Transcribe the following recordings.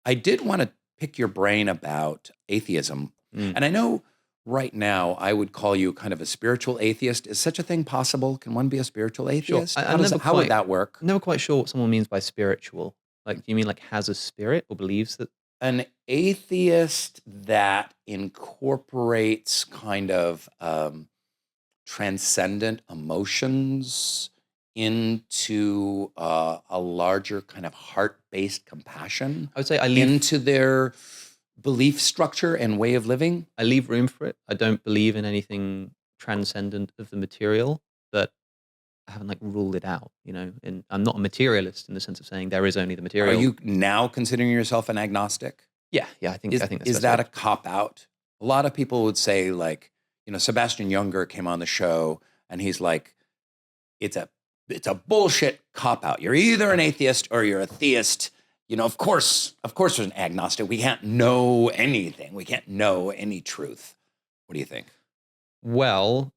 I did want to pick your brain about atheism. Mm. And I know right now I would call you kind of a spiritual atheist. Is such a thing possible? Can one be a spiritual atheist? How would that work? I'm never quite sure what someone means by spiritual. Like, do you mean like has a spirit or believes that? An atheist that incorporates kind of transcendent emotions into a larger kind of heart-based compassion I would say into their belief structure and way of living. I leave room for it. I don't believe in anything transcendent of the material, but I haven't like ruled it out, and I'm not a materialist in the sense of saying there is only the Are material. you now considering yourself an agnostic? Yeah, I think that's Is that a cop out? A lot of people would say, like, Sebastian Junger came on the show and he's like, it's a bullshit cop out. You're either an atheist or you're a theist. Of course there's an agnostic. We can't know anything. We can't know any truth. What do you think? Well,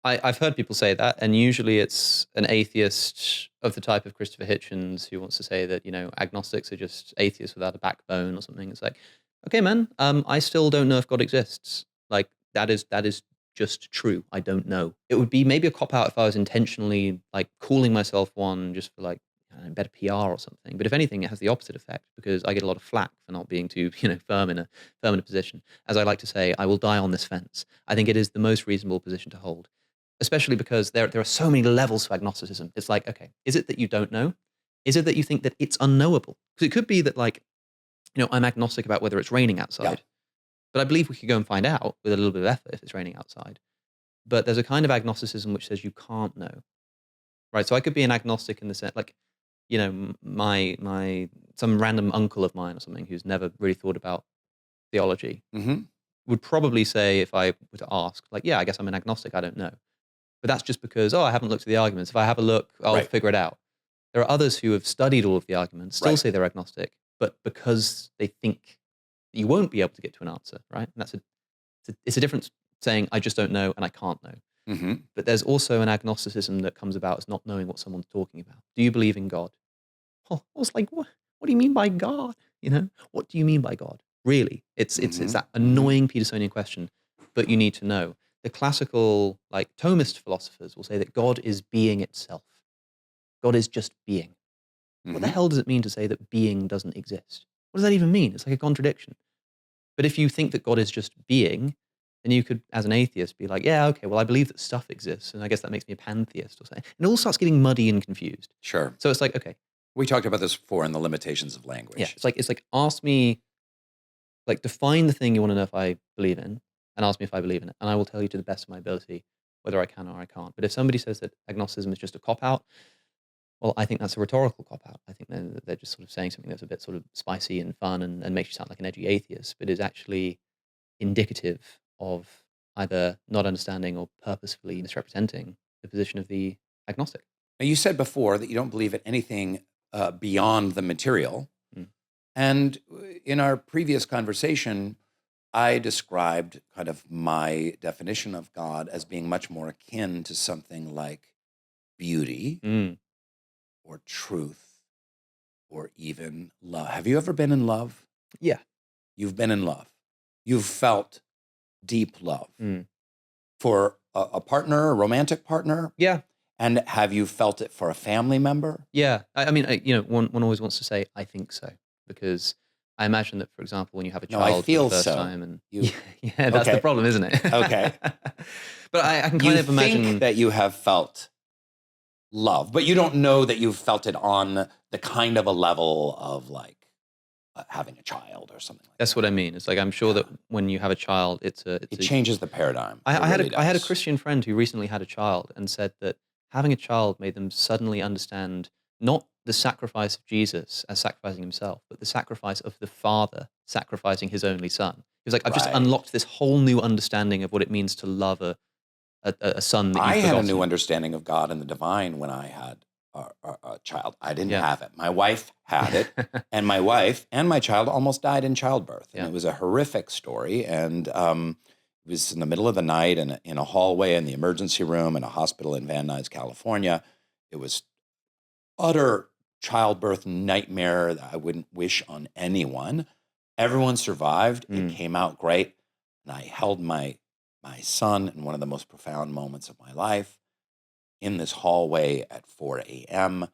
I've heard people say that, and usually it's an atheist of the type of Christopher Hitchens who wants to say that, agnostics are just atheists without a backbone or something. It's like, okay, man, I still don't know if God exists. Like, that is just true. I don't know. It would be maybe a cop-out if I was intentionally, like, calling myself one just for, like, better PR or something. But if anything, it has the opposite effect because I get a lot of flack for not being too, firm in a position. As I like to say, I will die on this fence. I think it is the most reasonable position to hold, especially because there are so many levels to agnosticism. It's like, okay, is it that you don't know? Is it that you think that it's unknowable? Because it could be that, like, I'm agnostic about whether it's raining outside. Yeah. But I believe we could go and find out with a little bit of effort if it's raining outside. But there's a kind of agnosticism which says you can't know, right? So I could be an agnostic in the sense, like, my some random uncle of mine or something who's never really thought about theology Mm-hmm. would probably say, if I were to ask, like, yeah, I guess I'm an agnostic, I don't know. But that's just because, I haven't looked at the arguments. If I have a look, I'll Right. figure it out. There are others who have studied all of the arguments, still Right. say they're agnostic, but because they think you won't be able to get to an answer, right? And it's a difference saying, I just don't know and I can't know. Mm-hmm. But there's also an agnosticism that comes about as not knowing what someone's talking about. Do you believe in God? Oh, I was like, what do you mean by God? What do you mean by God? Really? It's that annoying Petersonian question, but you need to know. The classical, like, Thomist philosophers will say that God is being itself. God is just being. What the hell does it mean to say that being doesn't exist? What does that even mean? It's like a contradiction. But if you think that God is just being, then you could, as an atheist, be like, yeah, okay, well, I believe that stuff exists, and I guess that makes me a pantheist or something. And it all starts getting muddy and confused. Sure. So it's like, okay. We talked about this before in the limitations of language. Yeah, it's like ask me, like, define the thing you want to know if I believe in, and ask me if I believe in it, and I will tell you to the best of my ability whether I can or I can't. But if somebody says that agnosticism is just a cop-out, well, I think that's a rhetorical cop-out. I think they're just sort of saying something that's a bit sort of spicy and fun and makes you sound like an edgy atheist, but is actually indicative of either not understanding or purposefully misrepresenting the position of the agnostic. Now, you said before that you don't believe in anything beyond the material. Mm. And in our previous conversation, I described kind of my definition of God as being much more akin to something like beauty Mm. or truth or even love. Have you ever been in love? Yeah. You've been in love. You've felt deep love Mm. for a partner, a romantic partner? Yeah. And have you felt it for a family member? Yeah. I mean, one always wants to say, I think so, because I imagine that, for example, when you have a No, child I feel for the first so. time, and You- yeah, that's Okay. the problem, isn't it? Okay. But I can kind You of imagine think that you have felt love, but you don't know that you've felt it on the kind of a level of, like, having a child or something like that's that. what I mean. It's like, I'm sure that when you have a child, it changes the paradigm. I had really I had a does. Christian friend who recently had a child and said that having a child made them suddenly understand not the sacrifice of Jesus as sacrificing himself, but the sacrifice of the Father sacrificing his only son. He was like, I've just Right. unlocked this whole new understanding of what it means to love a son that you've I had a begotten. new understanding of God and the divine when I had a child. I didn't Yeah. have it. My wife had it, and my wife and my child almost died in childbirth. And Yeah. it was a horrific story. And it was in the middle of the night in a hallway in the emergency room in a hospital in Van Nuys, California. It was utter childbirth nightmare that I wouldn't wish on anyone. Everyone survived. It came out great. And I held my son in one of the most profound moments of my life in this hallway at 4 a.m.,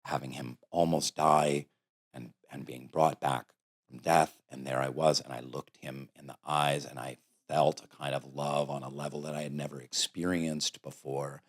having him almost die and being brought back from death. And there I was, and I looked him in the eyes, and I felt a kind of love on a level that I had never experienced before.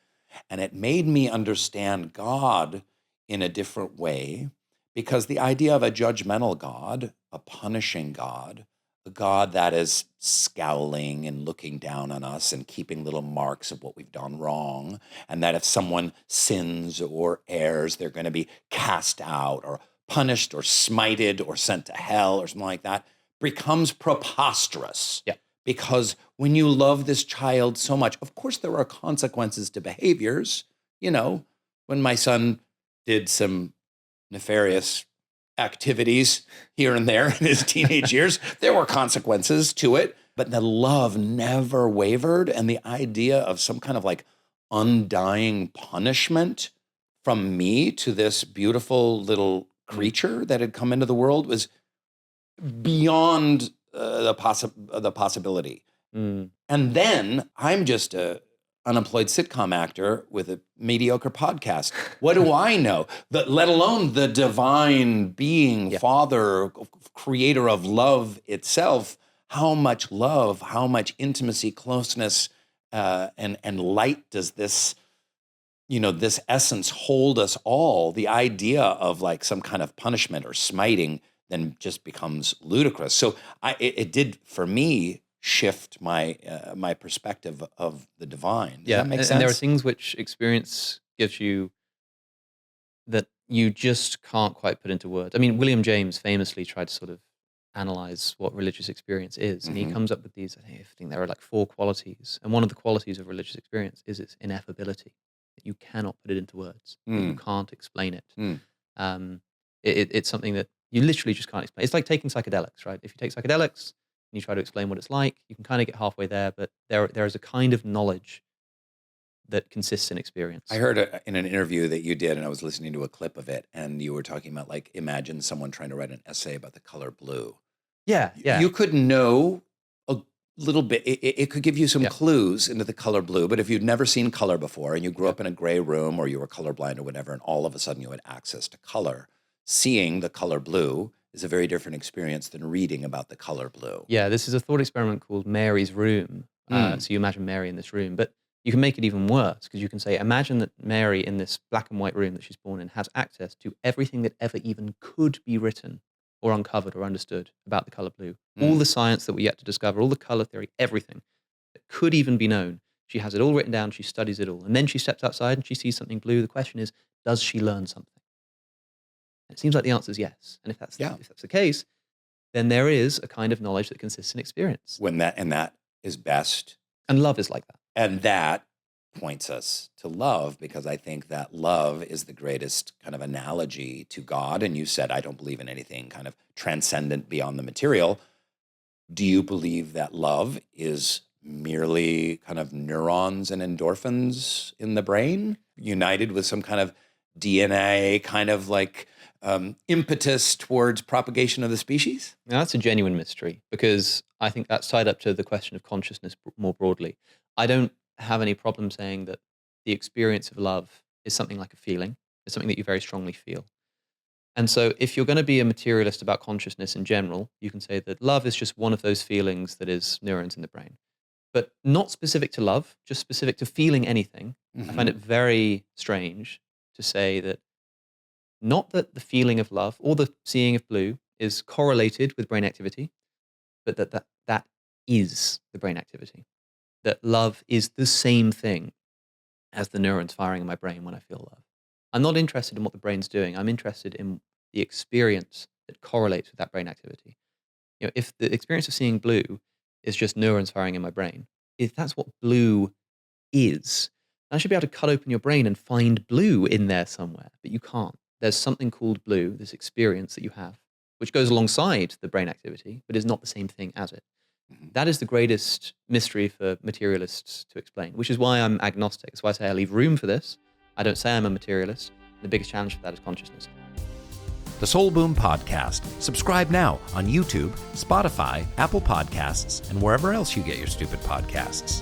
And it made me understand God in a different way, because the idea of a judgmental God, a punishing God, a God that is scowling and looking down on us and keeping little marks of what we've done wrong, and that if someone sins or errs, they're going to be cast out or punished or smited or sent to hell or something like that, becomes preposterous. Yeah. Because when you love this child so much, of course there are consequences to behaviors. You know, when my son did some nefarious activities here and there in his teenage years, there were consequences to it, but the love never wavered. And the idea of some kind of like undying punishment from me to this beautiful little creature that had come into the world was beyond the possibility. And then I'm just a unemployed sitcom actor with a mediocre podcast. What do I know? Let alone the divine being, Father, creator of love itself. How much love, how much intimacy, closeness, and light does this, this essence hold us all? The idea of like some kind of punishment or smiting then just becomes ludicrous. So it did, for me, shift my my perspective of the divine. Does that make sense? And there are things which experience gives you that you just can't quite put into words. I mean, William James famously tried to sort of analyze what religious experience is, and he comes up with these, I think there are like 4 qualities, and one of the qualities of religious experience is its ineffability. You cannot put it into words. You can't explain it. It's something that you literally just can't explain. It's like taking psychedelics, right? If you take psychedelics and you try to explain what it's like, you can kind of get halfway there, but there is a kind of knowledge that consists in experience. I heard in an interview that you did, and I was listening to a clip of it, and you were talking about like, imagine someone trying to write an essay about the color blue. Yeah. You could know a little bit. It could give you some clues into the color blue, but if you'd never seen color before and you grew up in a gray room or you were colorblind or whatever, and all of a sudden you had access to color, seeing the color blue is a very different experience than reading about the color blue. Yeah, this is a thought experiment called Mary's Room. So you imagine Mary in this room, but you can make it even worse, because you can say, imagine that Mary in this black and white room that she's born in has access to everything that ever even could be written or uncovered or understood about the color blue. All the science that we yet to discover, all the color theory, everything that could even be known. She has it all written down, she studies it all. And then she steps outside and she sees something blue. The question is, does she learn something? It seems like the answer is yes. And if that's the case, then there is a kind of knowledge that consists in experience. That is best. And love is like that. And that points us to love, because I think that love is the greatest kind of analogy to God. And you said, I don't believe in anything kind of transcendent beyond the material. Do you believe that love is merely kind of neurons and endorphins in the brain united with some kind of DNA kind of like impetus towards propagation of the species? Now, that's a genuine mystery, because I think that's tied up to the question of consciousness more broadly. I don't have any problem saying that the experience of love is something like a feeling. It's something that you very strongly feel. And so if you're going to be a materialist about consciousness in general, you can say that love is just one of those feelings that is neurons in the brain. But not specific to love, just specific to feeling anything. I find it very strange to say that not that the feeling of love or the seeing of blue is correlated with brain activity, but that is the brain activity. That love is the same thing as the neurons firing in my brain when I feel love. I'm not interested in what the brain's doing. I'm interested in the experience that correlates with that brain activity. If the experience of seeing blue is just neurons firing in my brain, if that's what blue is, I should be able to cut open your brain and find blue in there somewhere, but you can't. There's something called blue, this experience that you have, which goes alongside the brain activity, but is not the same thing as it. That is the greatest mystery for materialists to explain, which is why I'm agnostic. That's why I say I leave room for this. I don't say I'm a materialist. The biggest challenge for that is consciousness. The Soul Boom Podcast. Subscribe now on YouTube, Spotify, Apple Podcasts, and wherever else you get your stupid podcasts.